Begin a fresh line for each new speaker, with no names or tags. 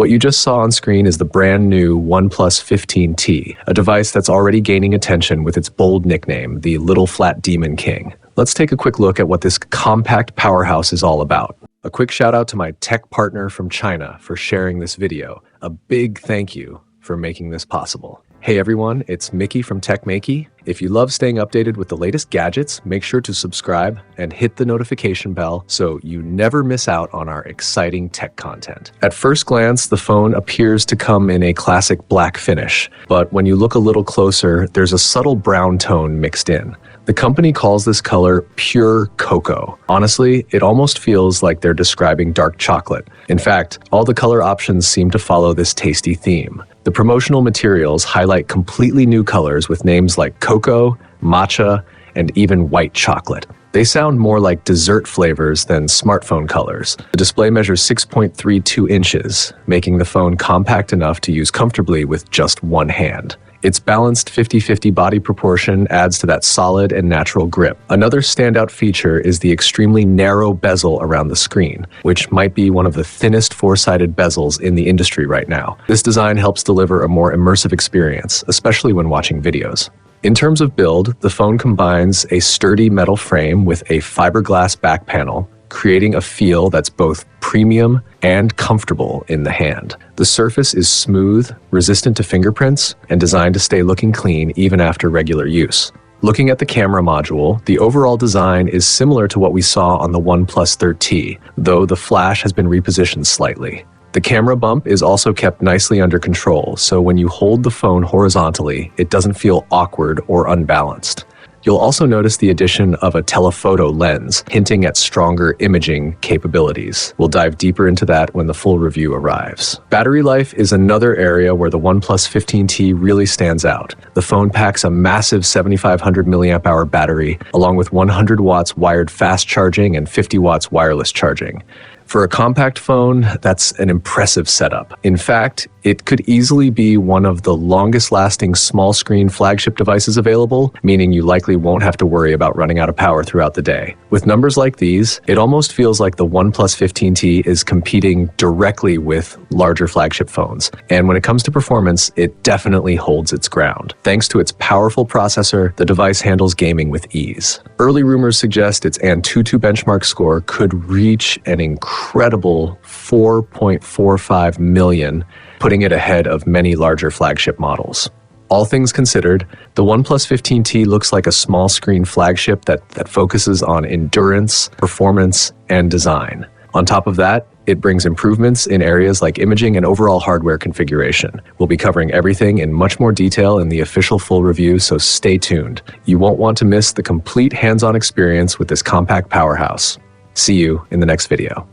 What you just saw on screen is the brand new OnePlus 15T, a device that's already gaining attention with its bold nickname, the Little Flat Demon King. Let's take a quick look at what this compact powerhouse is all about. A quick shout out to my tech partner from China for sharing this video. A big thank you for making this possible. Hey everyone, it's Maiky from techmaiky. If you love staying updated with the latest gadgets, make sure to subscribe and hit the notification bell so you never miss out on our exciting tech content. At first glance, the phone appears to come in a classic black finish, but when you look a little closer, there's a subtle brown tone mixed in. The company calls this color pure cocoa. Honestly, it almost feels like they're describing dark chocolate. In fact, all the color options seem to follow this tasty theme. The promotional materials highlight completely new colors with names like cocoa, matcha, and even white chocolate. They sound more like dessert flavors than smartphone colors. The display measures 6.32 inches, making the phone compact enough to use comfortably with just one hand. Its balanced 50-50 body proportion adds to that solid and natural grip. Another standout feature is the extremely narrow bezel around the screen, which might be one of the thinnest four-sided bezels in the industry right now. This design helps deliver a more immersive experience, especially when watching videos. In terms of build, the phone combines a sturdy metal frame with a fiberglass back panel, creating a feel that's both premium and comfortable in the hand. The surface is smooth, resistant to fingerprints, and designed to stay looking clean even after regular use. Looking at the camera module, the overall design is similar to what we saw on the OnePlus 15T, though the flash has been repositioned slightly. The camera bump is also kept nicely under control, so when you hold the phone horizontally, it doesn't feel awkward or unbalanced. You'll also notice the addition of a telephoto lens, hinting at stronger imaging capabilities. We'll dive deeper into that when the full review arrives. Battery life is another area where the OnePlus 15T really stands out. The phone packs a massive 7,500 mAh battery, along with 100 watts wired fast charging and 50 watts wireless charging. For a compact phone, that's an impressive setup. In fact, it could easily be one of the longest-lasting small-screen flagship devices available, meaning you likely won't have to worry about running out of power throughout the day. With numbers like these, it almost feels like the OnePlus 15T is competing directly with larger flagship phones. And when it comes to performance, it definitely holds its ground. Thanks to its powerful processor, the device handles gaming with ease. Early rumors suggest its Antutu benchmark score could reach an incredible 4.45 million, putting it ahead of many larger flagship models. All things considered, the OnePlus 15T looks like a small screen flagship that focuses on endurance, performance, and design. On top of that, it brings improvements in areas like imaging and overall hardware configuration. We'll be covering everything in much more detail in the official full review, so stay tuned. You won't want to miss the complete hands-on experience with this compact powerhouse. See you in the next video.